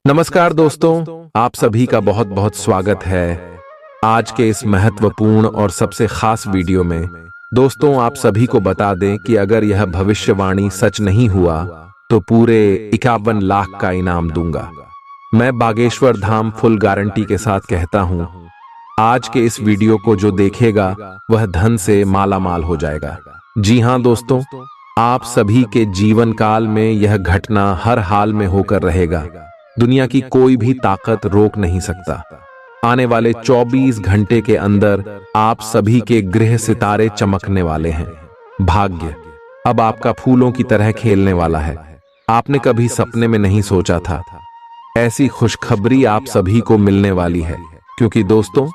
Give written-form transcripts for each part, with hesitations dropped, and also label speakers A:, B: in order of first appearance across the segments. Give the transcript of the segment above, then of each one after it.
A: नमस्कार दोस्तों, आप सभी का बहुत बहुत स्वागत है आज के इस महत्वपूर्ण और सबसे खास वीडियो में। दोस्तों, आप सभी को बता दें कि अगर यह भविष्यवाणी सच नहीं हुआ तो पूरे 51 लाख का इनाम दूंगा। मैं बागेश्वर धाम फुल गारंटी के साथ कहता हूं, आज के इस वीडियो को जो देखेगा वह धन से माला माल हो जाएगा। जी हां दोस्तों, आप सभी के जीवन काल में यह घटना हर हाल में होकर रहेगा। दुनिया की कोई भी ताकत रोक नहीं सकता। आने वाले 24 घंटे के अंदर आप सभी के गृह सितारे चमकने वाले हैं। भाग्य अब आपका फूलों की तरह खेलने वाला है। आपने कभी सपने में नहीं सोचा था ऐसी खुशखबरी आप सभी को मिलने वाली है, क्योंकि दोस्तों,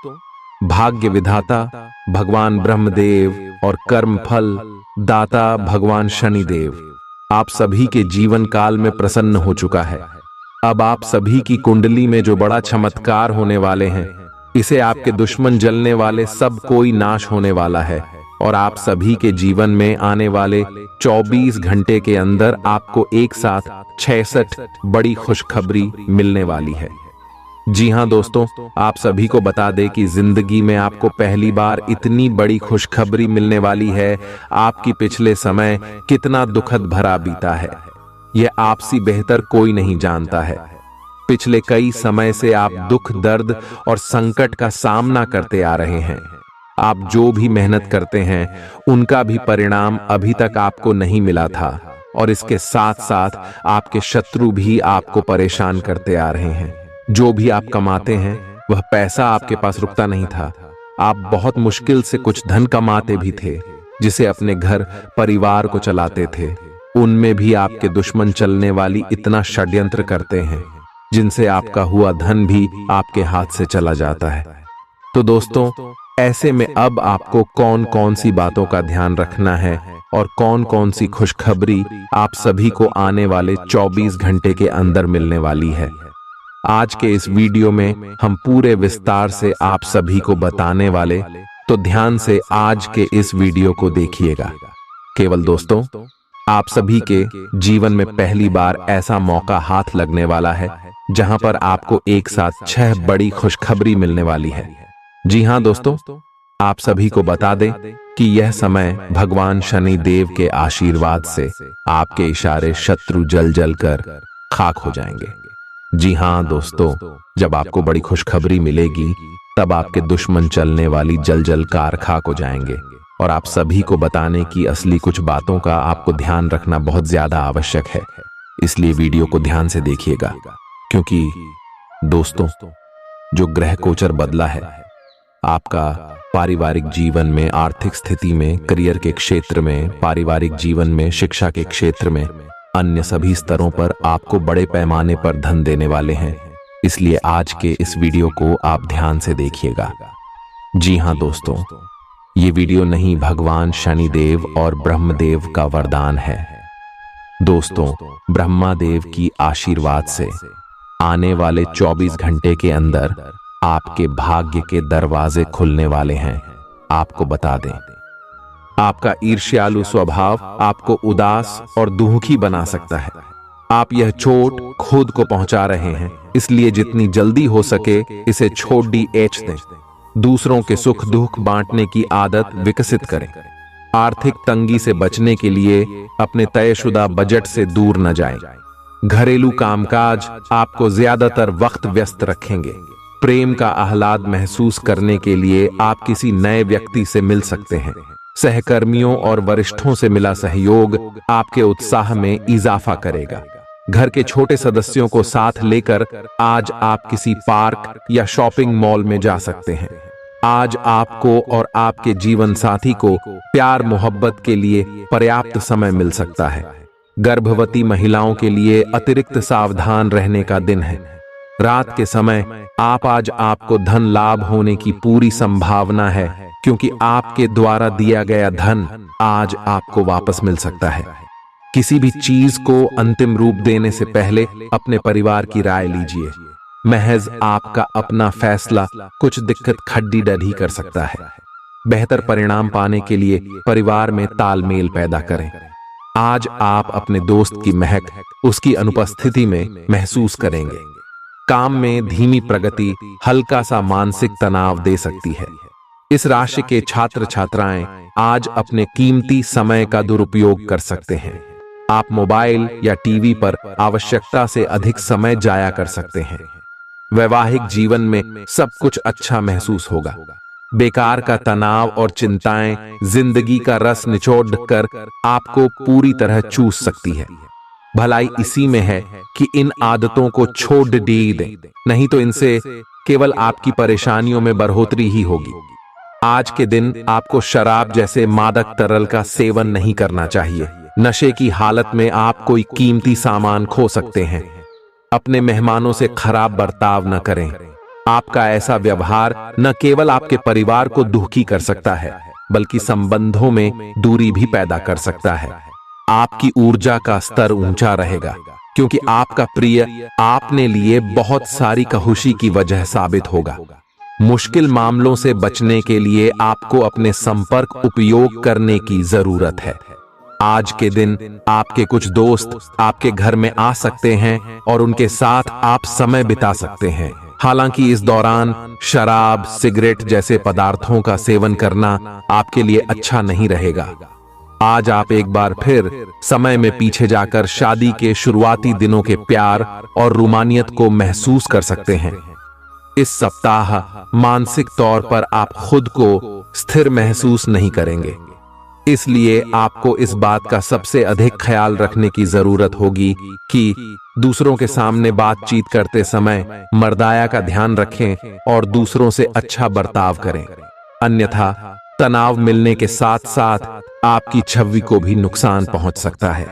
A: भाग्य विधाता भगवान ब्रह्मदेव और कर्म फल दाता भगवान शनिदेव आप सभी के जीवन काल में प्रसन्न हो चुका है। अब आप सभी की कुंडली में जो बड़ा चमत्कार होने वाले हैं, इसे आपके दुश्मन जलने वाले सब कोई नाश होने वाला है और आप सभी के जीवन में आने वाले 24 घंटे के अंदर आपको एक साथ 66 बड़ी खुशखबरी मिलने वाली है। जी हां दोस्तों, आप सभी को बता दें कि जिंदगी में आपको पहली बार इतनी बड़ी खुशखबरी मिलने वाली है। आपकी पिछले समय कितना दुखद भरा बीता है, यह आपसे बेहतर कोई नहीं जानता है। पिछले कई समय से आप दुख, दर्द और संकट का सामना करते आ रहे हैं। आप जो भी मेहनत करते हैं उनका भी परिणाम अभी तक आपको नहीं मिला था और इसके साथ साथ आपके शत्रु भी आपको परेशान करते आ रहे हैं। जो भी आप कमाते हैं वह पैसा आपके पास रुकता नहीं था। आप बहुत मुश्किल से कुछ धन कमाते भी थे, जिसे अपने घर परिवार को चलाते थे। उनमें भी आपके दुश्मन चलने वाली इतना षड्यंत्र करते हैं, जिनसे आपका हुआ धन भी आपके हाथ से चला जाता है। तो दोस्तों, ऐसे में अब आपको कौन कौन सी बातों का ध्यान रखना है और कौन कौन सी खुशखबरी आप सभी को आने वाले 24 घंटे के अंदर मिलने वाली है, आज के इस वीडियो में हम पूरे विस्तार से आप सभी को बताने वाले। तो ध्यान से आज के इस वीडियो को देखिएगा। केवल दोस्तों, आप सभी के जीवन में पहली बार ऐसा मौका हाथ लगने वाला है जहां पर आपको एक साथ 6 बड़ी खुशखबरी मिलने वाली है। जी हां दोस्तों, आप सभी को बता दें कि यह समय भगवान शनि देव के आशीर्वाद से आपके इशारे शत्रु जल जल कर खाक हो जाएंगे। जी हां दोस्तों, जब आपको बड़ी खुशखबरी मिलेगी तब आपके दुश्मन चलने वाली जल जल कार खाक हो जाएंगे और आप सभी को बताने की असली कुछ बातों का आपको ध्यान रखना बहुत ज्यादा आवश्यक है। इसलिए वीडियो को ध्यान से देखिएगा, क्योंकि दोस्तों, जो ग्रह गोचर बदला है आपका पारिवारिक जीवन में, आर्थिक स्थिति में, करियर के क्षेत्र में, पारिवारिक जीवन में, शिक्षा के क्षेत्र में, अन्य सभी स्तरों पर आपको बड़े पैमाने पर धन देने वाले हैं। इसलिए आज के इस वीडियो को आप ध्यान से देखिएगा। जी हां दोस्तों, ये वीडियो नहीं, भगवान शनिदेव और ब्रह्मदेव का वरदान है। दोस्तों, ब्रह्मादेव की आशीर्वाद से आने वाले 24 घंटे के अंदर आपके भाग्य के दरवाजे खुलने वाले हैं। आपको बता दें, आपका ईर्ष्यालु स्वभाव आपको उदास और दुखी बना सकता है। आप यह चोट खुद को पहुंचा रहे हैं, इसलिए जितनी जल्दी हो सके इसे छोड़ दें। दूसरों के सुख दुख बांटने की आदत विकसित करें। आर्थिक तंगी से बचने के लिए अपने तयशुदा बजट से दूर न जाएं। घरेलू कामकाज आपको ज्यादातर वक्त व्यस्त रखेंगे। प्रेम का आह्लाद महसूस करने के लिए आप किसी नए व्यक्ति से मिल सकते हैं। सहकर्मियों और वरिष्ठों से मिला सहयोग आपके उत्साह में इजाफा करेगा। घर के छोटे सदस्यों को साथ लेकर आज आप किसी पार्क या शॉपिंग मॉल में जा सकते हैं। आज आपको और आपके जीवन साथी को प्यार मोहब्बत के लिए पर्याप्त समय मिल सकता है। गर्भवती महिलाओं के लिए अतिरिक्त सावधान रहने का दिन है। रात के समय आज आपको धन लाभ होने की पूरी संभावना है, क्योंकि आपके द्वारा दिया गया धन आज आपको वापस मिल सकता है। किसी भी चीज को अंतिम रूप देने से पहले अपने परिवार की राय लीजिए। महज आपका अपना फैसला कुछ दिक्कत खड्डी डढ़ी कर सकता है। बेहतर परिणाम पाने के लिए परिवार में तालमेल पैदा करें। आज आप अपने दोस्त की महक उसकी अनुपस्थिति में महसूस करेंगे। काम में धीमी प्रगति हल्का सा मानसिक तनाव दे सकती है। इस राशि के छात्र छात्राएं आज अपने कीमती समय का दुरुपयोग कर सकते हैं। आप मोबाइल या टीवी पर आवश्यकता से अधिक समय जाया कर सकते हैं। वैवाहिक जीवन में सब कुछ अच्छा महसूस होगा। बेकार का तनाव और चिंताएं जिंदगी का रस निचोड़ कर आपको पूरी तरह चूस सकती है। भलाई इसी में है कि इन आदतों को छोड़ दें, नहीं तो इनसे केवल आपकी परेशानियों में बढ़ोतरी ही होगी। आज के दिन आपको शराब जैसे मादक तरल का सेवन नहीं करना चाहिए। नशे की हालत में आप कोई कीमती सामान खो सकते हैं। अपने मेहमानों से खराब बर्ताव न करें। आपका ऐसा व्यवहार न केवल आपके परिवार को दुखी कर सकता है, बल्कि संबंधों में दूरी भी पैदा कर सकता है। आपकी ऊर्जा का स्तर ऊंचा रहेगा, क्योंकि आपका प्रिय आपने लिए बहुत सारी खुशी की वजह साबित होगा। मुश्किल मामलों से बचने के लिए आपको अपने संपर्क उपयोग करने की जरूरत है। आज के दिन आपके कुछ दोस्त आपके घर में आ सकते हैं और उनके साथ आप समय बिता सकते हैं। हालांकि इस दौरान शराब, सिगरेट जैसे पदार्थों का सेवन करना आपके लिए अच्छा नहीं रहेगा। आज आप एक बार फिर समय में पीछे जाकर शादी के शुरुआती दिनों के प्यार और रोमानियत को महसूस कर सकते हैं। इस सप्ताह मानसिक तौर पर आप खुद को स्थिर महसूस नहीं करेंगे, इसलिए आपको इस बात का सबसे अधिक ख्याल रखने की जरूरत होगी कि दूसरों के सामने बातचीत करते समय मर्दाया का ध्यान रखें और दूसरों से अच्छा बर्ताव करें। अन्यथा तनाव मिलने के साथ साथ आपकी छवि को भी नुकसान पहुंच सकता है।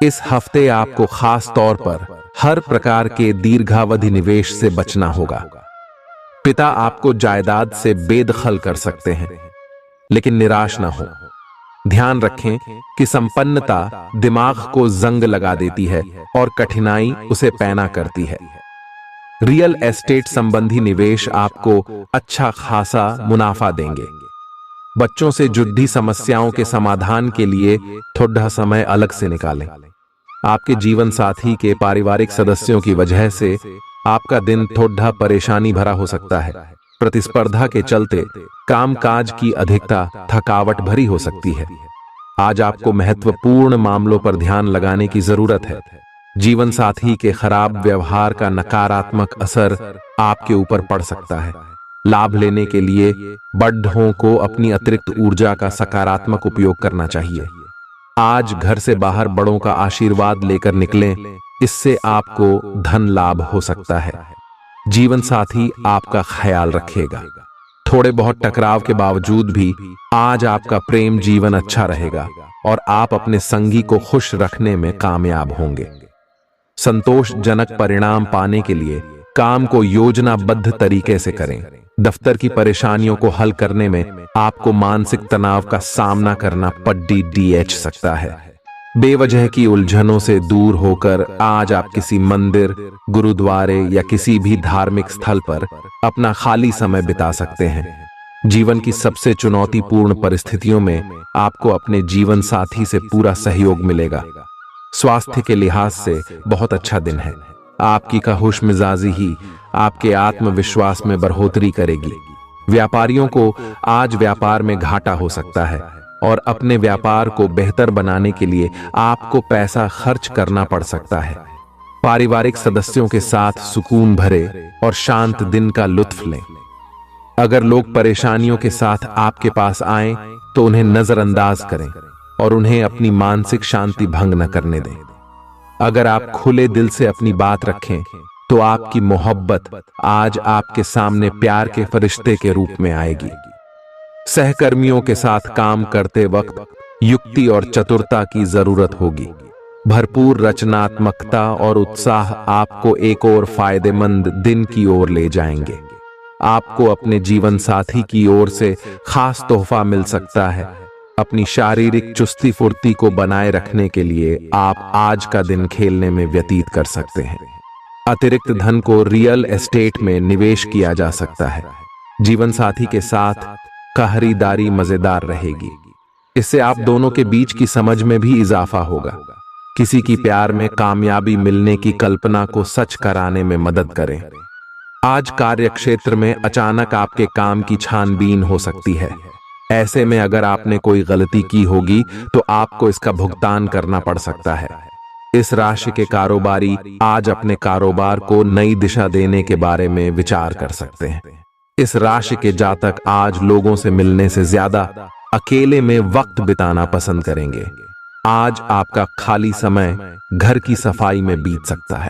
A: इस हफ्ते आपको खास तौर पर हर प्रकार के दीर्घावधि निवेश से बचना होगा। पिता आपको जायदाद से बेदखल कर सकते हैं, लेकिन निराश न हो। ध्यान रखें कि संपन्नता दिमाग को जंग लगा देती है और कठिनाई उसे पैना करती है। रियल एस्टेट संबंधी निवेश आपको अच्छा खासा मुनाफा देंगे। बच्चों से जुड़ी समस्याओं के समाधान के लिए थोड़ा समय अलग से निकालें। आपके जीवन साथी के पारिवारिक सदस्यों की वजह से आपका दिन थोड़ा परेशानी भरा हो सकता है। प्रतिस्पर्धा के चलते कामकाज की अधिकता थकावट भरी हो सकती है। आज आपको महत्वपूर्ण मामलों पर ध्यान लगाने की जरूरत है। जीवन साथी के खराब व्यवहार का नकारात्मक असर आपके ऊपर पड़ सकता है। लाभ लेने के लिए बड़ों को अपनी अतिरिक्त ऊर्जा का सकारात्मक उपयोग करना चाहिए। आज घर से बाहर बड़ों का आशीर्वाद लेकर निकलें, इससे आपको धन लाभ हो सकता है। जीवन साथी आपका ख्याल रखेगा। थोड़े बहुत टकराव के बावजूद भी आज आपका प्रेम जीवन अच्छा रहेगा और आप अपने संगी को खुश रखने में कामयाब होंगे। संतोषजनक परिणाम पाने के लिए काम को योजनाबद्ध तरीके से करें। दफ्तर की परेशानियों को हल करने में आपको मानसिक तनाव का सामना करना पड़ सकता है। बेवजह की उलझनों से दूर होकर आज आप किसी मंदिर, गुरुद्वारे या किसी भी धार्मिक स्थल पर अपना खाली समय बिता सकते हैं। जीवन की सबसे चुनौतीपूर्ण परिस्थितियों में आपको अपने जीवन साथी से पूरा सहयोग मिलेगा। स्वास्थ्य के लिहाज से बहुत अच्छा दिन है। आपकी खुश मिजाजी ही आपके आत्मविश्वास में बढ़ोतरी करेगी। व्यापारियों को आज व्यापार में घाटा हो सकता है और अपने व्यापार को बेहतर बनाने के लिए आपको पैसा खर्च करना पड़ सकता है। पारिवारिक सदस्यों के साथ सुकून भरे और शांत दिन का लुत्फ लें। अगर लोग परेशानियों के साथ आपके पास आएं, तो उन्हें नजरअंदाज करें और उन्हें अपनी मानसिक शांति भंग न करने दें। अगर आप खुले दिल से अपनी बात रखें, तो आपकी मोहब्बत आज आपके सामने प्यार के फरिश्ते के रूप में आएगी। सहकर्मियों के साथ काम करते वक्त युक्ति और चतुरता की जरूरत होगी। भरपूर रचनात्मकता और उत्साह आपको एक और फायदेमंद दिन की ओर ले जाएंगे। आपको अपने जीवन साथी की ओर से खास तोहफा मिल सकता है। अपनी शारीरिक चुस्ती फुर्ती को बनाए रखने के लिए आप आज का दिन खेलने में व्यतीत कर सकते हैं। अतिरिक्त धन को रियल एस्टेट में निवेश किया जा सकता है। जीवन साथी के साथ खरीदारी मजेदार रहेगी। इससे आप दोनों के बीच की समझ में भी इजाफा होगा। किसी की प्यार में कामयाबी मिलने की कल्पना को सच कराने में मदद करें। आज कार्य क्षेत्र में अचानक आपके काम की छानबीन हो सकती है। ऐसे में अगर आपने कोई गलती की होगी तो आपको इसका भुगतान करना पड़ सकता है। इस राशि के कारोबारी आज अपने कारोबार को नई दिशा देने के बारे में विचार कर सकते हैं। इस राशि के जातक आज लोगों से मिलने से ज्यादा अकेले में वक्त बिताना पसंद करेंगे। आज आपका खाली समय घर की सफाई में बीत सकता है।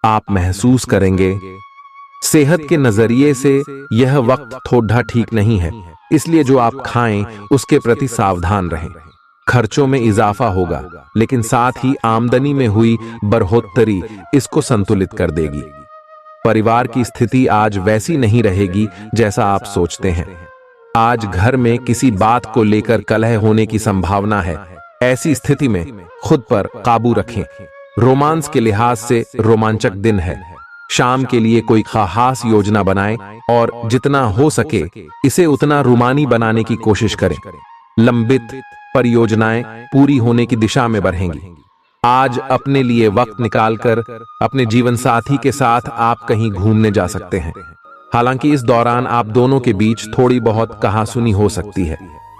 A: आप महसूस करेंगे सेहत के नजरिए से यह वक्त थोड़ा ठीक नहीं है, इसलिए जो आप खाएं उसके प्रति सावधान रहें। खर्चों में इजाफा होगा, लेकिन साथ ही आमदनी में हुई बढ़ोतरी इसको संतुलित कर देगी। परिवार की स्थिति आज वैसी नहीं रहेगी जैसा आप सोचते हैं। आज घर में किसी बात को लेकर कलह होने की संभावना है। ऐसी स्थिति में खुद पर काबू रखें। रोमांस के लिहाज से रोमांचक दिन है। शाम के लिए कोई खास योजना बनाएं और जितना हो सके इसे उतना रोमानी बनाने की कोशिश करें। लंबित परियोजनाएं पूरी होने की दिशा में बढ़ेंगी। आज अपने लिए वक्त निकालकर अपने जीवन साथी के साथ आप कहीं घूमने जा सकते हैं। हालांकि इस दौरान आप दोनों के बीच थोड़ी बहुत कहासुनी हो सकती है।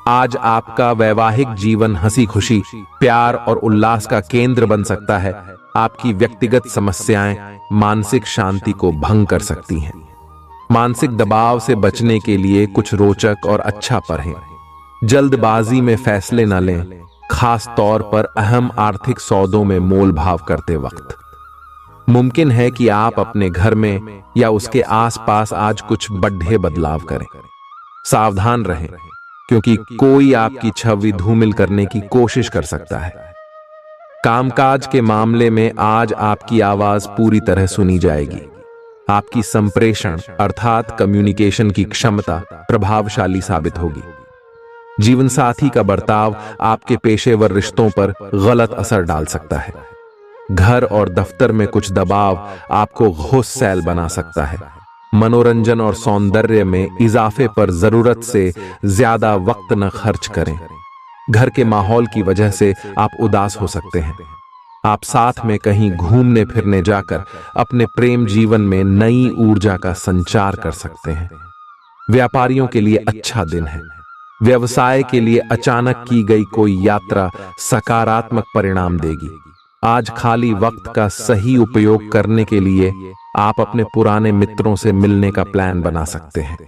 A: आज आपका वैवाहिक जीवन हंसी खुशी, प्यार और उल्लास का केंद्र बन सकता है। आपकी व्यक्तिगत समस्याएं मानसिक शांति को भंग कर सकती हैं। मानसिक दबाव से बचने के लिए कुछ रोचक और अच्छा पढ़ें। जल्दबाजी में फैसले न लें, खास तौर पर अहम आर्थिक सौदों में मोल भाव करते वक्त। मुमकिन है कि आप अपने घर में या उसके आसपास आज कुछ बड़े बदलाव करें। सावधान रहें, क्योंकि कोई आपकी छवि धूमिल करने की कोशिश कर सकता है। कामकाज के मामले में आज आपकी आवाज पूरी तरह सुनी जाएगी। आपकी संप्रेषण अर्थात कम्युनिकेशन की क्षमता प्रभावशाली साबित होगी। जीवन साथी का बर्ताव आपके पेशेवर रिश्तों पर गलत असर डाल सकता है। घर और दफ्तर में कुछ दबाव आपको गुस्सैल बना सकता है। मनोरंजन और सौंदर्य में इजाफे पर जरूरत से ज्यादा वक्त न खर्च करें। घर के माहौल की वजह से आप उदास हो सकते हैं। आप साथ में कहीं घूमने फिरने जाकर अपने प्रेम जीवन में नई ऊर्जा का संचार कर सकते हैं। व्यापारियों के लिए अच्छा दिन है। व्यवसाय के लिए अचानक की गई कोई यात्रा सकारात्मक परिणाम देगी। आज खाली वक्त का सही उपयोग करने के लिए आप अपने पुराने मित्रों से मिलने का प्लान बना सकते हैं।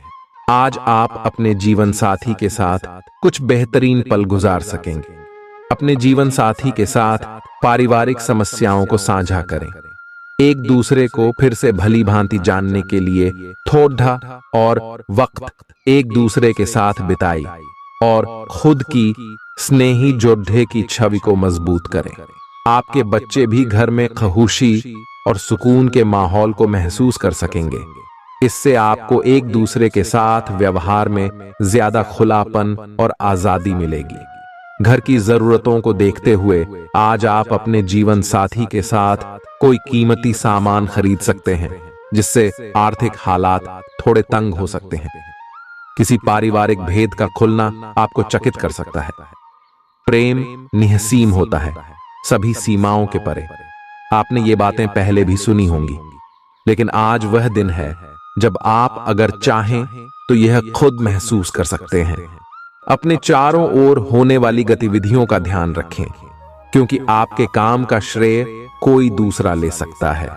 A: आज आप अपने जीवन साथी के साथ कुछ बेहतरीन पल गुजार सकेंगे। अपने जीवन साथी के साथ पारिवारिक समस्याओं को साझा करें। एक दूसरे को फिर से भली भांति जानने के लिए थोड़ा और वक्त एक दूसरे के साथ बिताई और खुद की स्नेही जोड़े की छवि को मजबूत करें। आपके बच्चे भी घर में खुशी और सुकून के माहौल को महसूस कर सकेंगे। इससे आपको एक दूसरे के साथ व्यवहार में ज्यादा खुलापन और आजादी मिलेगी। घर की जरूरतों को देखते हुए आज आप अपने जीवन साथी के साथ कोई कीमती सामान खरीद सकते हैं, जिससे आर्थिक हालात थोड़े तंग हो सकते हैं। किसी पारिवारिक भेद का खुलना आपको चकित कर सकता है। प्रेम निहसीम होता है, सभी सीमाओं के परे। आपने ये बातें पहले भी सुनी होंगी, लेकिन आज वह दिन है जब आप अगर चाहें तो यह खुद महसूस कर सकते हैं। अपने चारों ओर होने वाली गतिविधियों का ध्यान रखें, क्योंकि आपके काम का श्रेय कोई दूसरा ले सकता है।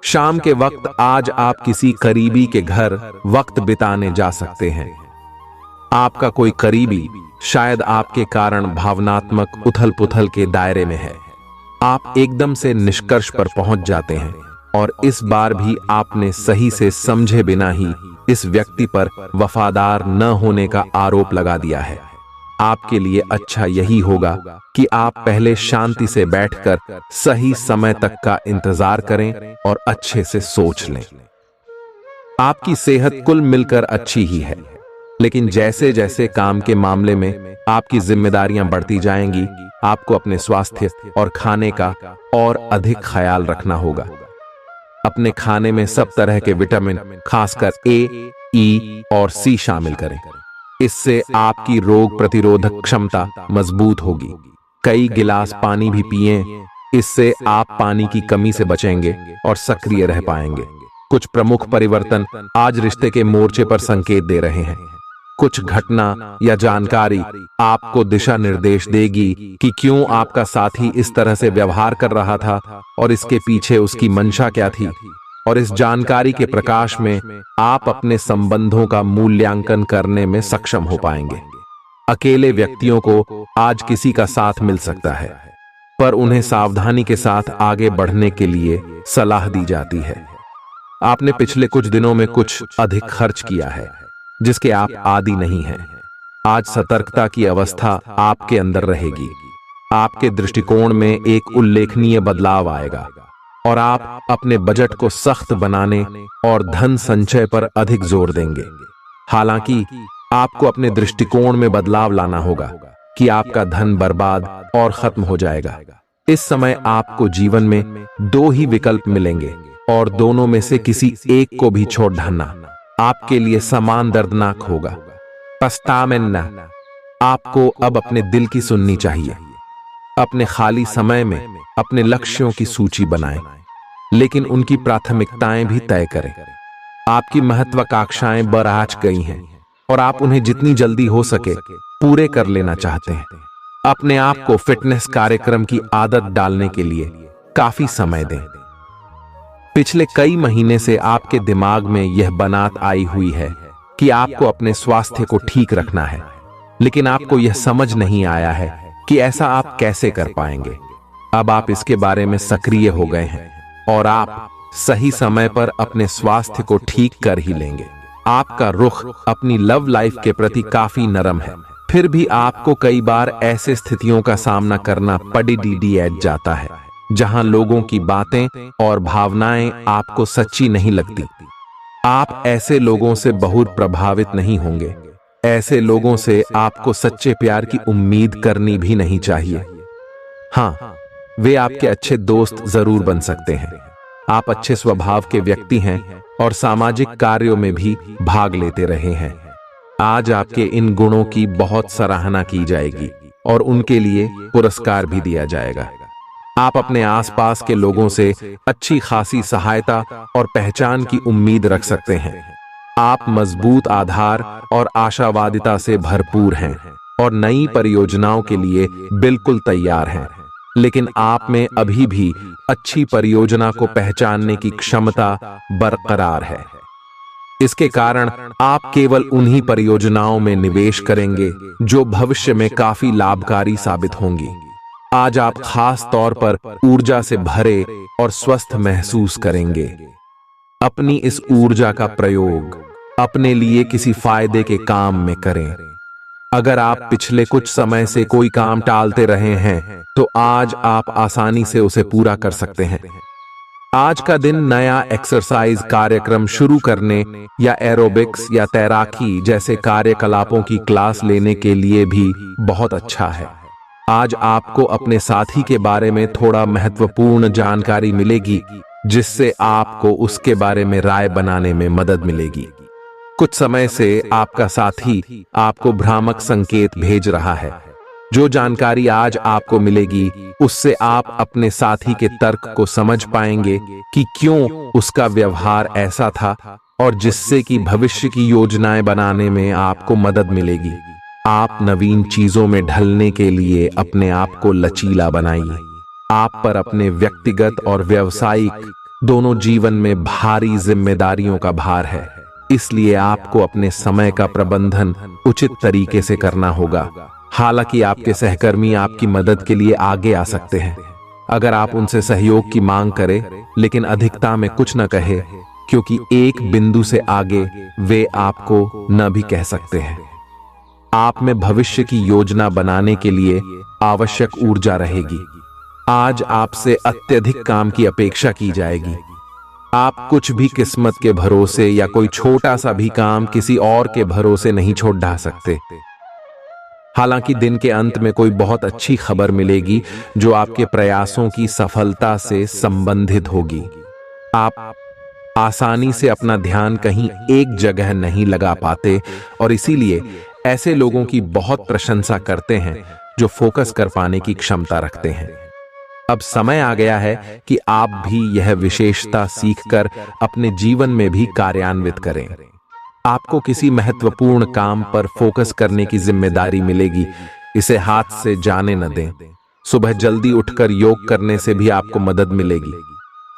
A: शाम के वक्त आज आप किसी करीबी के घर वक्त बिताने जा सकते हैं। आपका कोई करीबी शायद आपके कारण भावनात्मक उथल-पुथल के दायरे में है। आप एकदम से निष्कर्ष पर पहुंच जाते हैं और इस बार भी आपने सही से समझे बिना ही इस व्यक्ति पर वफादार न होने का आरोप लगा दिया है। आपके लिए अच्छा यही होगा कि आप पहले शांति से बैठकर सही समय तक का इंतजार करें और अच्छे से सोच लें। आपकी सेहत कुल मिलकर अच्छी ही है, लेकिन जैसे जैसे काम के मामले में आपकी जिम्मेदारियां बढ़ती जाएंगी, आपको अपने स्वास्थ्य और खाने का और अधिक ख्याल रखना होगा। अपने खाने में सब तरह के विटामिन, खासकर ए, ई और सी शामिल करें। इससे आपकी रोग प्रतिरोधक क्षमता मजबूत होगी। कई गिलास पानी भी पिएं इससे आप पानी की कमी से बचेंगे और सक्रिय रह पाएंगे। कुछ प्रमुख परिवर्तन आज रिश्ते के मोर्चे पर संकेत दे रहे हैं। कुछ घटना या जानकारी आपको दिशा निर्देश देगी कि क्यों आपका साथी इस तरह से व्यवहार कर रहा था और इसके पीछे उसकी मंशा क्या थी। और इस जानकारी के प्रकाश में आप अपने संबंधों का मूल्यांकन करने में सक्षम हो पाएंगे। अकेले व्यक्तियों को आज किसी का साथ मिल सकता है, पर उन्हें सावधानी के साथ आगे बढ़ने के लिए सलाह दी जाती है। आपने पिछले कुछ दिनों में कुछ अधिक खर्च किया है जिसके आप आदी नहीं हैं। आज सतर्कता की अवस्था आपके अंदर रहेगी। आपके दृष्टिकोण में एक उल्लेखनीय बदलाव आएगा और आप अपने बजट को सख्त बनाने और धन संचय पर अधिक जोर देंगे। हालांकि आपको अपने दृष्टिकोण में बदलाव लाना होगा कि आपका धन बर्बाद और खत्म हो जाएगा। इस समय आपको जीवन में दो ही विकल्प मिलेंगे और दोनों में से किसी एक को भी छोड़ डालना आपके लिए समान दर्दनाक होगा। पछतावें आपको अब अपने दिल की सुननी चाहिए। अपने खाली समय में अपने लक्ष्यों की सूची बनाएं, लेकिन उनकी प्राथमिकताएं भी तय करें। आपकी महत्वाकांक्षाएं बराज गई हैं और आप उन्हें जितनी जल्दी हो सके पूरे कर लेना चाहते हैं। अपने आप को फिटनेस कार्यक्रम की आदत डालने के लिए काफी समय दें। पिछले कई महीने से आपके दिमाग में यह बात आई हुई है कि आपको अपने स्वास्थ्य को ठीक रखना है, लेकिन आपको यह समझ नहीं आया है कि ऐसा आप कैसे कर पाएंगे। अब आप इसके बारे में सक्रिय हो गए हैं और आप सही समय पर अपने स्वास्थ्य को ठीक कर ही लेंगे। आपका रुख अपनी लव लाइफ के प्रति काफी नरम है, फिर भी आपको कई बार ऐसे स्थितियों का सामना करना पड़ जाता है जहां लोगों की बातें और भावनाएं आपको सच्ची नहीं लगती। आप ऐसे लोगों से बहुत प्रभावित नहीं होंगे। ऐसे लोगों से आपको सच्चे प्यार की उम्मीद करनी भी नहीं चाहिए। हाँ, वे आपके अच्छे दोस्त जरूर बन सकते हैं। आप अच्छे स्वभाव के व्यक्ति हैं और सामाजिक कार्यों में भी भाग लेते रहे हैं। आज आपके इन गुणों की बहुत सराहना की जाएगी और उनके लिए पुरस्कार भी दिया जाएगा। आप अपने आसपास के लोगों से अच्छी खासी सहायता और पहचान की उम्मीद रख सकते हैं। आप मजबूत आधार और आशावादिता से भरपूर हैं और नई परियोजनाओं के लिए बिल्कुल तैयार हैं। लेकिन आप में अभी भी अच्छी परियोजना को पहचानने की क्षमता बरकरार है। इसके कारण आप केवल उन्हीं परियोजनाओं में निवेश करेंगे जो भविष्य में काफी लाभकारी साबित होंगी। आज आप खास तौर पर ऊर्जा से भरे और स्वस्थ महसूस करेंगे। अपनी इस ऊर्जा का प्रयोग अपने लिए किसी फायदे के काम में करें। अगर आप पिछले कुछ समय से कोई काम टालते रहे हैं तो आज आप आसानी से उसे पूरा कर सकते हैं। आज का दिन नया एक्सरसाइज कार्यक्रम शुरू करने या एरोबिक्स या तैराकी जैसे कार्यकलापों की क्लास लेने के लिए भी बहुत अच्छा है। आज आपको अपने साथी के बारे में थोड़ा महत्वपूर्ण जानकारी मिलेगी, जिससे आपको उसके बारे में राय बनाने में मदद मिलेगी। कुछ समय से आपका साथी आपको भ्रामक संकेत भेज रहा है। जो जानकारी आज आपको मिलेगी उससे आप अपने साथी के तर्क को समझ पाएंगे कि क्यों उसका व्यवहार ऐसा था और जिससे कि भविष्य की योजनाएं बनाने में आपको मदद मिलेगी। आप नवीन चीजों में ढलने के लिए अपने आप को लचीला बनाइए। आप पर अपने व्यक्तिगत और व्यावसायिक दोनों जीवन में भारी जिम्मेदारियों का भार है, इसलिए आपको अपने समय का प्रबंधन उचित तरीके से करना होगा। हालांकि आपके सहकर्मी आपकी मदद के लिए आगे आ सकते हैं अगर आप उनसे सहयोग की मांग करें, लेकिन अधिकता में कुछ न कहे, क्योंकि एक बिंदु से आगे वे आपको न भी कह सकते हैं। आप में भविष्य की योजना बनाने के लिए आवश्यक ऊर्जा रहेगी। आज आपसे अत्यधिक काम की अपेक्षा की जाएगी। आप कुछ भी किस्मत के भरोसे या कोई छोटा सा भी काम किसी और के भरोसे नहीं छोड़ ढा सकते। हालांकि दिन के अंत में कोई बहुत अच्छी खबर मिलेगी जो आपके प्रयासों की सफलता से संबंधित होगी। आप आसानी से अपना ध्यान कहीं एक जगह नहीं लगा पाते और इसीलिए ऐसे लोगों की बहुत प्रशंसा करते हैं जो फोकस कर पाने की क्षमता रखते हैं। अब समय आ गया है कि आप भी यह विशेषता सीखकर अपने जीवन में भी कार्यान्वित करें। आपको किसी महत्वपूर्ण काम पर फोकस करने की जिम्मेदारी मिलेगी, इसे हाथ से जाने न दें। सुबह जल्दी उठकर योग करने से भी आपको मदद मिलेगी।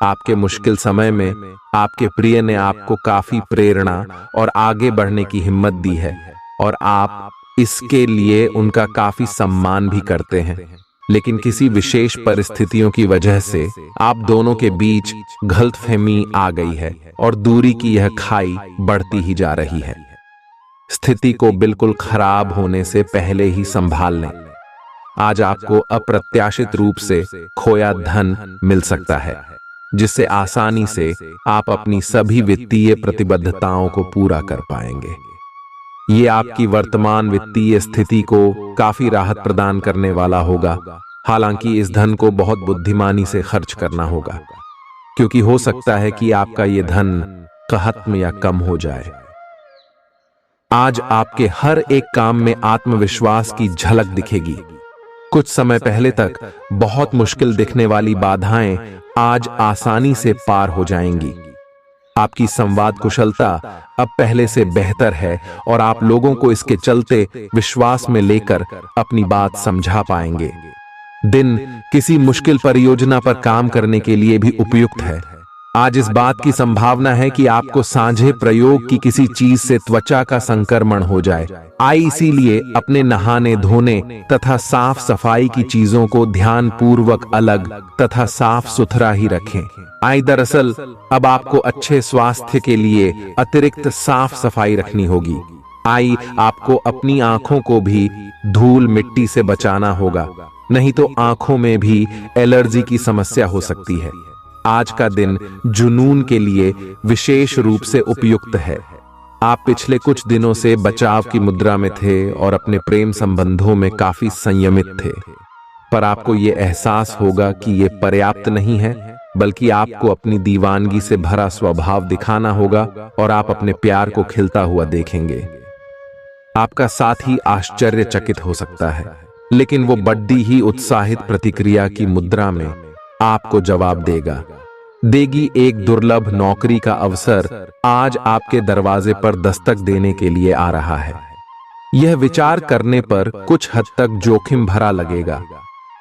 A: आपके मुश्किल समय में आपके प्रिय ने आपको काफी प्रेरणा और आगे बढ़ने की हिम्मत दी है और आप इसके लिए उनका काफी सम्मान भी करते हैं। लेकिन किसी विशेष परिस्थितियों की वजह से आप दोनों के बीच गलतफहमी आ गई है और दूरी की यह खाई बढ़ती ही जा रही है। स्थिति को बिल्कुल खराब होने से पहले ही संभाल लें। आज आपको अप्रत्याशित रूप से खोया धन मिल सकता है, जिससे आसानी से आप अपनी सभी वित्तीय प्रतिबद्धताओं को पूरा कर पाएंगे। ये आपकी वर्तमान वित्तीय स्थिति को काफी राहत प्रदान करने वाला होगा। हालांकि इस धन को बहुत बुद्धिमानी से खर्च करना होगा, क्योंकि हो सकता है कि आपका ये धन खत्म या कम हो जाए। आज आपके हर एक काम में आत्मविश्वास की झलक दिखेगी। कुछ समय पहले तक बहुत मुश्किल दिखने वाली बाधाएं आज आसानी से पार हो जाएंगी। आपकी संवाद कुशलता अब पहले से बेहतर है और आप लोगों को इसके चलते विश्वास में लेकर अपनी बात समझा पाएंगे। दिन किसी मुश्किल परियोजना पर काम करने के लिए भी उपयुक्त है। आज इस बात की संभावना है कि आपको सांझे प्रयोग की किसी चीज से त्वचा का संक्रमण हो जाए। इसीलिए अपने नहाने धोने तथा साफ सफाई की चीजों को ध्यान पूर्वक अलग तथा साफ सुथरा ही रखें। दरअसल अब आपको अच्छे स्वास्थ्य के लिए अतिरिक्त साफ सफाई रखनी होगी। आपको अपनी आंखों को भी धूल मिट्टी से बचाना होगा, नहीं तो आंखों में भी एलर्जी की समस्या हो सकती है। आज का दिन जुनून के लिए विशेष रूप से उपयुक्त है। आप पिछले कुछ दिनों से बचाव की मुद्रा में थे और अपने प्रेम संबंधों में काफी संयमित थे, पर आपको ये एहसास होगा कि ये पर्याप्त नहीं है, बल्कि आपको अपनी दीवानगी से भरा स्वभाव दिखाना होगा और आप अपने प्यार को खिलता हुआ देखेंगे। आपका साथी आश्चर्यचकित हो सकता है, लेकिन वो बड़ी ही उत्साहित प्रतिक्रिया की मुद्रा में आपको जवाब देगी। एक दुर्लभ नौकरी का अवसर आज आपके दरवाजे पर दस्तक देने के लिए आ रहा है। यह विचार करने पर कुछ हद तक जोखिम भरा लगेगा,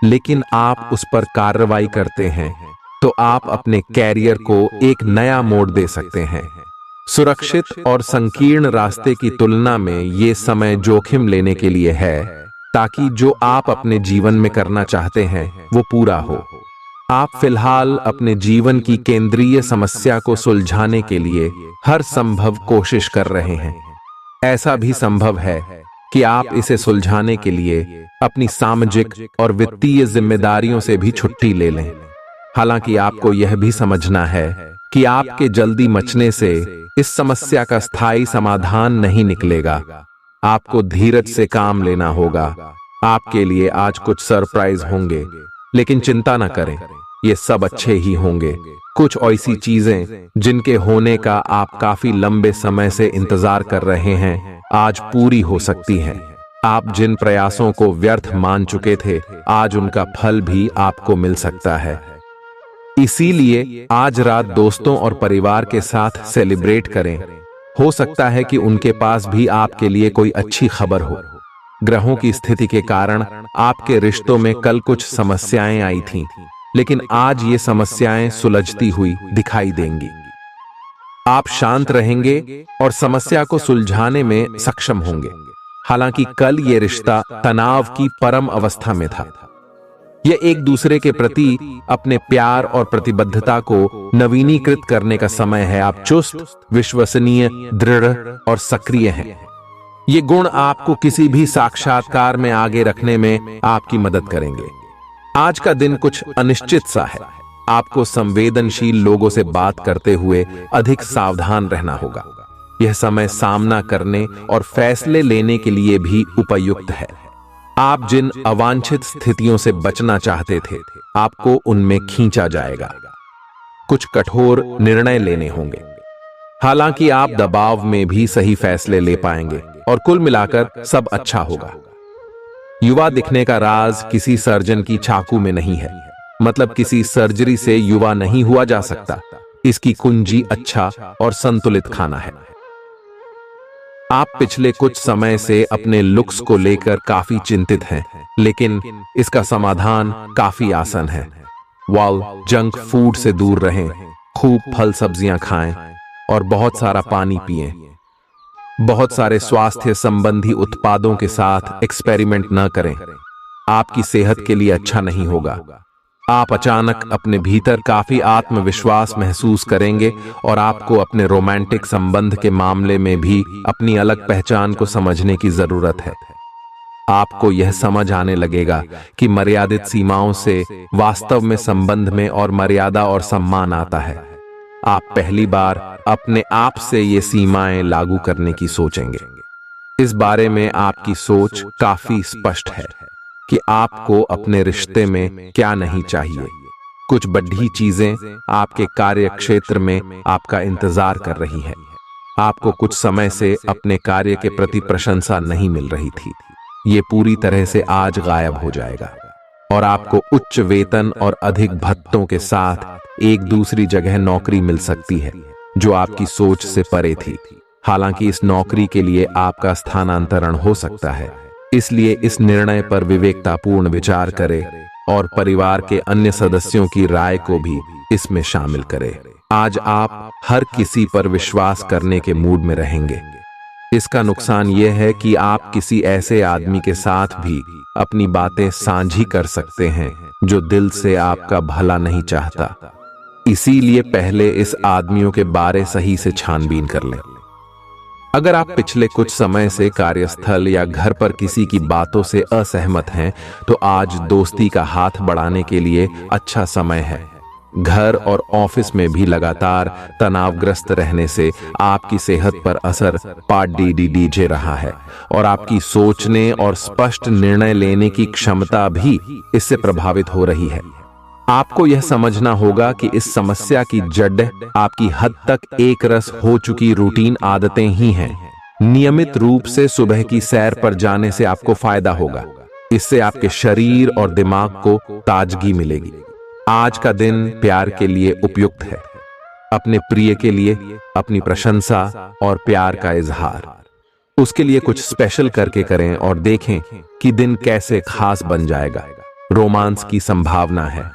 A: लेकिन आप उस पर कार्रवाई करते हैं तो आप अपने कैरियर को एक नया मोड़ दे सकते हैं। सुरक्षित और संकीर्ण रास्ते की तुलना में ये समय जोखिम लेने के लिए है, ताकि जो आप अपने जीवन में करना चाहते हैं वो पूरा हो। आप फिलहाल अपने जीवन की केंद्रीय समस्या को सुलझाने के लिए हर संभव कोशिश कर रहे हैं। ऐसा भी संभव है कि आप इसे सुलझाने के लिए अपनी सामाजिक और वित्तीय जिम्मेदारियों से भी छुट्टी ले लें। हालांकि आपको यह भी समझना है कि आपके जल्दी मचने से इस समस्या का स्थायी समाधान नहीं निकलेगा। आपको धीरज से काम लेना होगा। आपके लिए आज कुछ सरप्राइज होंगे, लेकिन चिंता न करें, ये सब अच्छे ही होंगे। कुछ ऐसी चीजें जिनके होने का आप काफी लंबे समय से इंतजार कर रहे हैं, आज पूरी हो सकती हैं। आप जिन प्रयासों को व्यर्थ मान चुके थे, आज उनका फल भी आपको मिल सकता है। इसीलिए आज रात दोस्तों और परिवार के साथ सेलिब्रेट करें। हो सकता है कि उनके पास भी आपके लिए कोई अच्छी खबर हो। ग्रहों की स्थिति के कारण आपके रिश्तों में कल कुछ समस्याएं आई थीं, लेकिन आज ये समस्याएं सुलझती हुई दिखाई देंगी। आप शांत रहेंगे और समस्या को सुलझाने में सक्षम होंगे। हालांकि कल ये रिश्ता तनाव की परम अवस्था में था। यह एक दूसरे के प्रति अपने प्यार और प्रतिबद्धता को नवीनीकृत करने का समय है। आप चुस्त, विश्वसनीय, दृढ़ और सक्रिय हैं। ये गुण आपको किसी भी साक्षात्कार में आगे रखने में आपकी मदद करेंगे। आज का दिन कुछ अनिश्चित सा है। आपको संवेदनशील लोगों से बात करते हुए अधिक सावधान रहना होगा। यह समय सामना करने और फैसले लेने के लिए भी उपयुक्त है। आप जिन अवांछित स्थितियों से बचना चाहते थे, आपको उनमें खींचा जाएगा। कुछ कठोर निर्णय लेने होंगे। हालांकि आप दबाव में भी सही फैसले ले पाएंगे और कुल मिलाकर सब अच्छा होगा। युवा दिखने का राज किसी सर्जन की चाकू में नहीं है। मतलब किसी सर्जरी से युवा नहीं हुआ जा सकता। इसकी कुंजी अच्छा और संतुलित खाना है। आप पिछले कुछ समय से अपने लुक्स को लेकर काफी चिंतित हैं, लेकिन इसका समाधान काफी आसान है। जंक फूड से दूर रहें, खूब फल सब्जियां खाएं और बहुत सारा पानी पिएं। बहुत सारे स्वास्थ्य संबंधी उत्पादों के साथ एक्सपेरिमेंट न करें, आपकी सेहत के लिए अच्छा नहीं होगा। आप अचानक अपने भीतर काफी आत्मविश्वास महसूस करेंगे और आपको अपने रोमांटिक संबंध के मामले में भी अपनी अलग पहचान को समझने की जरूरत है। आपको यह समझ आने लगेगा कि मर्यादित सीमाओं से वास्तव में संबंध में और मर्यादा और सम्मान आता है। आप पहली बार अपने आप से ये सीमाएं लागू करने की सोचेंगे। इस बारे में आपकी सोच काफी स्पष्ट है कि आपको अपने रिश्ते में क्या नहीं चाहिए। कुछ बड़ी चीजें आपके कार्य क्षेत्र में आपका इंतजार कर रही है। आपको कुछ समय से अपने कार्य के प्रति प्रशंसा नहीं मिल रही थी। ये पूरी तरह से आज गायब हो जाएगा और आपको उच्च वेतन और अधिक भत्तों के साथ एक दूसरी जगह नौकरी मिल सकती है जो आपकी सोच से परे थी। हालांकि इस नौकरी के लिए आपका स्थानांतरण हो सकता है, इसलिए इस निर्णय पर विवेकतापूर्ण विचार करें और परिवार के अन्य सदस्यों की राय को भी इसमें शामिल करें। आज आप हर किसी पर विश्वास करने के मूड में रहेंगे। इसका नुकसान यह है कि आप किसी ऐसे आदमी के साथ भी अपनी बातें साझी कर सकते हैं जो दिल से आपका भला नहीं चाहता। इसीलिए पहले इस आदमियों के बारे सही से छानबीन कर लें। अगर आप पिछले कुछ समय से कार्यस्थल या घर पर किसी की बातों से असहमत हैं, तो आज दोस्ती का हाथ बढ़ाने के लिए अच्छा समय है। घर और ऑफिस में भी लगातार तनावग्रस्त रहने से आपकी सेहत पर असर पड़ रहा है और आपकी सोचने और स्पष्ट निर्णय लेने की क्षमता भी इससे प्रभावित हो रही है। आपको यह समझना होगा कि इस समस्या की जड़ आपकी हद तक एक रस हो चुकी रूटीन आदतें ही हैं। नियमित रूप से सुबह की सैर पर जाने से आपको फायदा होगा। इससे आपके शरीर और दिमाग को ताजगी मिलेगी। आज का दिन प्यार के लिए उपयुक्त है। अपने प्रिय के लिए अपनी प्रशंसा और प्यार का इजहार उसके लिए कुछ स्पेशल करके करें और देखें कि दिन कैसे खास बन जाएगा। रोमांस की संभावना है।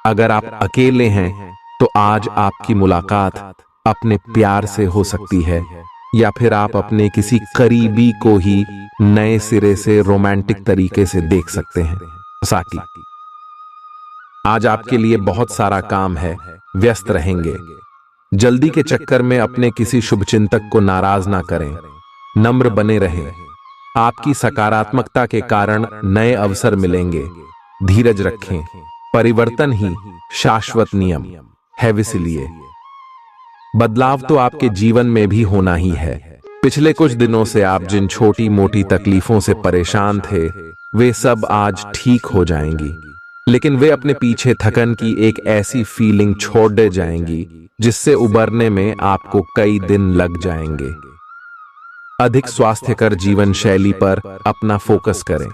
A: अगर आप अकेले हैं तो आज आपकी मुलाकात अपने प्यार से हो सकती है, या फिर आप अपने किसी करीबी को ही नए सिरे से रोमांटिक तरीके से देख सकते हैं। साकी, आज आपके लिए बहुत सारा काम है, व्यस्त रहेंगे। जल्दी के चक्कर में अपने किसी शुभचिंतक को नाराज ना करें, नम्र बने रहें। आपकी सकारात्मकता के कारण नए अवसर मिलेंगे। धीरज रखें, परिवर्तन ही शाश्वत नियम है, इसलिए बदलाव तो आपके जीवन में भी होना ही है। पिछले कुछ दिनों से आप जिन छोटी मोटी तकलीफों से परेशान थे, वे सब आज ठीक हो जाएंगी, लेकिन वे अपने पीछे थकन की एक ऐसी फीलिंग छोड़ दे जाएंगी जिससे उबरने में आपको कई दिन लग जाएंगे। अधिक स्वास्थ्यकर जीवन शैली पर अपना फोकस करें।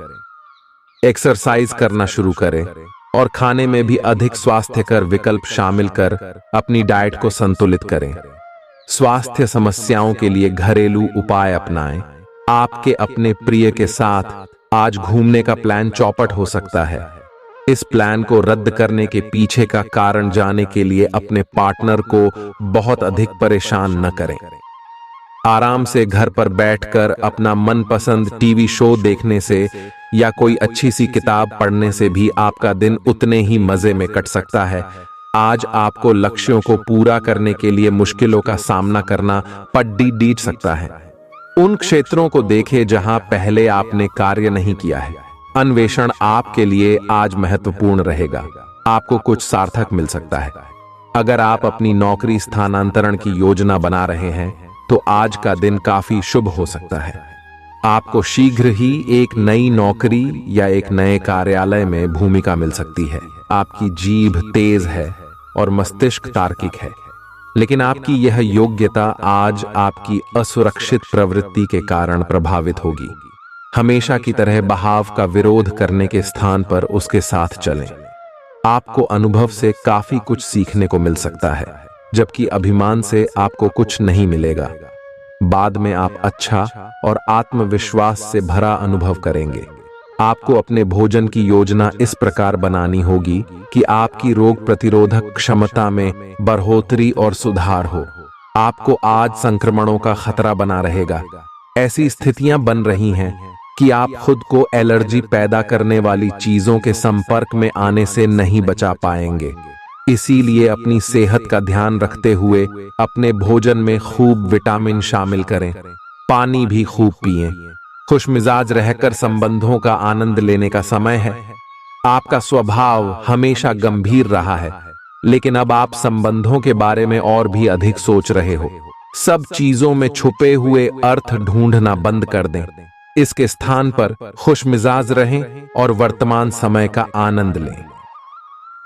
A: एक्सरसाइज करना शुरू करें और खाने में भी अधिक स्वास्थ्यकर विकल्प शामिल कर अपनी डाइट को संतुलित करें। स्वास्थ्य समस्याओं के लिए घरेलू उपाय अपनाएं। आपके अपने प्रिय के साथ आज घूमने का प्लान चौपट हो सकता है। इस प्लान को रद्द करने के पीछे का कारण जानने के लिए अपने पार्टनर को बहुत अधिक परेशान न करें। आराम से घर पर बैठकर अपना मनपसंद टीवी शो देखने से या कोई अच्छी सी किताब पढ़ने से भी आपका दिन उतने ही मजे में कट सकता है। आज आपको लक्ष्यों को पूरा करने के लिए मुश्किलों का सामना करना पड़ सकता है। उन क्षेत्रों को देखें जहां पहले आपने कार्य नहीं किया है। अन्वेषण आपके लिए आज महत्वपूर्ण रहेगा। आपको कुछ सार्थक मिल सकता है। अगर आप अपनी नौकरी स्थानांतरण की योजना बना रहे हैं तो आज का दिन काफी शुभ हो सकता है। आपको शीघ्र ही एक नई नौकरी या एक नए कार्यालय में भूमिका मिल सकती है। आपकी जीभ तेज है और मस्तिष्क तार्किक है, लेकिन आपकी यह योग्यता आज आपकी असुरक्षित प्रवृत्ति के कारण प्रभावित होगी। हमेशा की तरह बहाव का विरोध करने के स्थान पर उसके साथ चलें। आपको अनुभव से काफी कुछ सीखने को मिल सकता है, जबकि अभिमान से आपको कुछ नहीं मिलेगा। बाद में आप अच्छा और आत्मविश्वास से भरा अनुभव करेंगे। आपको अपने भोजन की योजना इस प्रकार बनानी होगी कि आपकी रोग प्रतिरोधक क्षमता में बढ़ोतरी और सुधार हो। आपको आज संक्रमणों का खतरा बना रहेगा। ऐसी स्थितियां बन रही हैं कि आप खुद को एलर्जी पैदा करने वाली चीजों के संपर्क में आने से नहीं बचा पाएंगे। इसीलिए अपनी सेहत का ध्यान रखते हुए अपने भोजन में खूब विटामिन शामिल करें, पानी भी खूब पिएं। खुशमिजाज रहकर संबंधों का आनंद लेने का समय है। आपका स्वभाव हमेशा गंभीर रहा है, लेकिन अब आप संबंधों के बारे में और भी अधिक सोच रहे हो। सब चीजों में छुपे हुए अर्थ ढूंढना बंद कर दें। इसके स्थान पर खुशमिजाज रहें और वर्तमान समय का आनंद लें।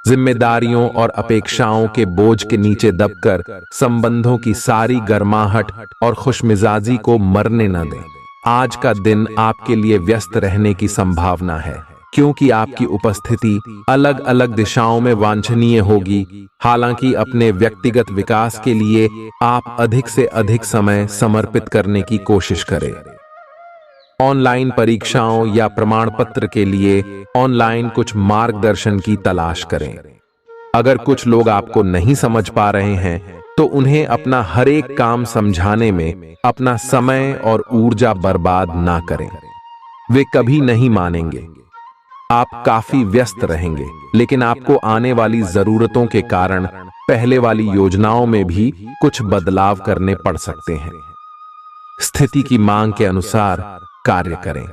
A: जिम्मेदारियों और अपेक्षाओं के बोझ के नीचे दबकर संबंधों की सारी गर्माहट और खुशमिजाजी को मरने न दें। आज का दिन आपके लिए व्यस्त रहने की संभावना है, क्योंकि आपकी उपस्थिति अलग अलग दिशाओं में वांछनीय होगी। हालांकि अपने व्यक्तिगत विकास के लिए आप अधिक से अधिक समय समर्पित करने की कोशिश करें। ऑनलाइन परीक्षाओं या प्रमाण पत्र के लिए ऑनलाइन कुछ मार्गदर्शन की तलाश करें। अगर कुछ लोग आपको नहीं समझ पा रहे हैं तो उन्हें अपना हर एक काम समझाने में अपना समय और ऊर्जा बर्बाद ना करें। वे कभी नहीं मानेंगे। आप काफी व्यस्त रहेंगे, लेकिन आपको आने वाली जरूरतों के कारण पहले वाली योजनाओं में भी कुछ बदलाव करने पड़ सकते हैं। स्थिति की मांग के अनुसार कार्य करें।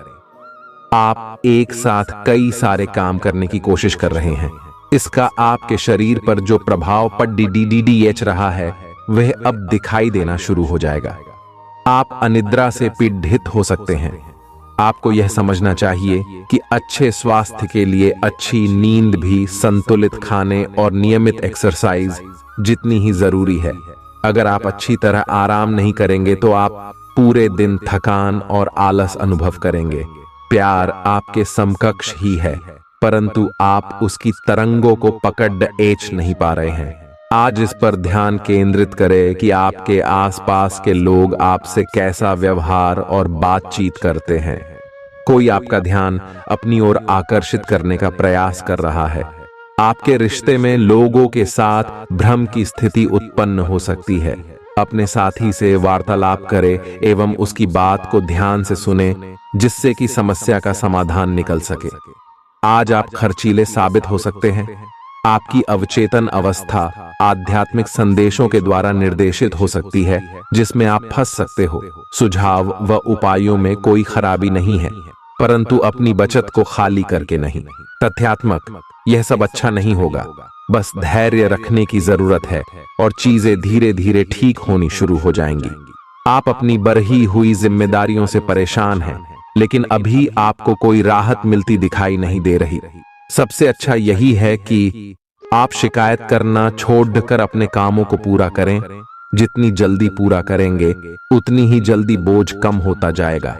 A: आप एक साथ कई सारे काम करने की कोशिश कर रहे हैं। इसका आपके शरीर पर जो प्रभाव पड़ रहा है वह अब दिखाई देना शुरू हो जाएगा। आप अनिद्रा से पीड़ित हो सकते हैं। आपको यह समझना चाहिए कि अच्छे स्वास्थ्य के लिए अच्छी नींद भी संतुलित खाने और नियमित एक्सरसाइज जितनी ही जरूरी है। अगर आप अच्छी तरह आराम नहीं करेंगे तो आप पूरे दिन थकान और आलस अनुभव करेंगे। प्यार आपके समकक्ष ही है, परंतु आप उसकी तरंगों को पकड़ नहीं पा रहे हैं। आज इस पर ध्यान केंद्रित करें कि आपके आसपास के लोग आपसे कैसा व्यवहार और बातचीत करते हैं। कोई आपका ध्यान अपनी ओर आकर्षित करने का प्रयास कर रहा है। आपके रिश्ते में लोगों के साथ भ्रम की स्थिति उत्पन्न हो सकती है। अपने साथी से वार्तालाप करें एवं उसकी बात को ध्यान से सुने, जिससे कि समस्या का समाधान निकल सके। आज आप खर्चीले साबित हो सकते हैं। आपकी अवचेतन अवस्था आध्यात्मिक संदेशों के द्वारा निर्देशित हो सकती है, जिसमें आप फंस सकते हो। सुझाव व उपायों में कोई खराबी नहीं है, परंतु अपनी बचत को खाली करके नहीं। तथ्यात्मक यह सब अच्छा नहीं होगा। बस धैर्य रखने की जरूरत है और चीजें धीरे धीरे ठीक होनी शुरू हो जाएंगी। आप अपनी बढ़ी हुई जिम्मेदारियों से परेशान हैं, लेकिन अभी आपको कोई राहत मिलती दिखाई नहीं दे रही। सबसे अच्छा यही है कि आप शिकायत करना छोड़कर अपने कामों को पूरा करें। जितनी जल्दी पूरा करेंगे उतनी ही जल्दी बोझ कम होता जाएगा।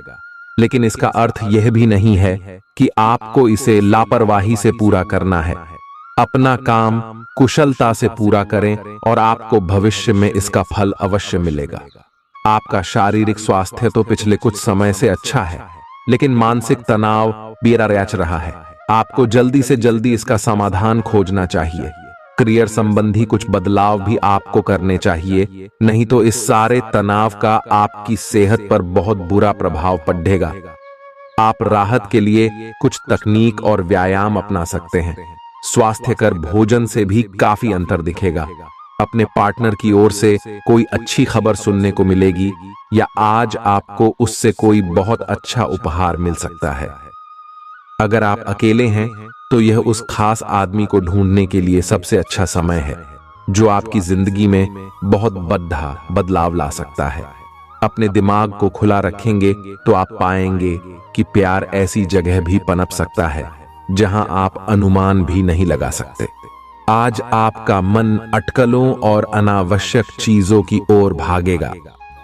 A: लेकिन इसका अर्थ यह भी नहीं है कि आपको इसे लापरवाही से पूरा करना है। अपना काम कुशलता से पूरा करें और आपको भविष्य में इसका फल अवश्य मिलेगा। आपका शारीरिक स्वास्थ्य तो पिछले कुछ समय से अच्छा है, लेकिन मानसिक तनाव बेरा रच रहा है। आपको जल्दी से जल्दी इसका समाधान खोजना चाहिए। करियर संबंधी कुछ बदलाव भी आपको करने चाहिए, नहीं तो इस सारे तनाव का आपकी सेहत पर बहुत बुरा प्रभाव पड़ेगा। आप राहत के लिए कुछ तकनीक और व्यायाम अपना सकते हैं। स्वास्थ्यकर भोजन से भी काफी अंतर दिखेगा। अपने पार्टनर की ओर से कोई अच्छी खबर सुनने को मिलेगी या आज आपको उससे कोई बहुत अच्छा उपहार मिल सकता है। अगर आप अकेले हैं तो यह उस खास आदमी को ढूंढने के लिए सबसे अच्छा समय है, जो आपकी जिंदगी में बहुत बड़ा बदलाव ला सकता है। अपने दिमाग को खुला रखेंगे तो आप पाएंगे कि प्यार ऐसी जगह भी पनप सकता है जहां आप अनुमान भी नहीं लगा सकते। आज आपका मन अटकलों और अनावश्यक चीजों की ओर भागेगा।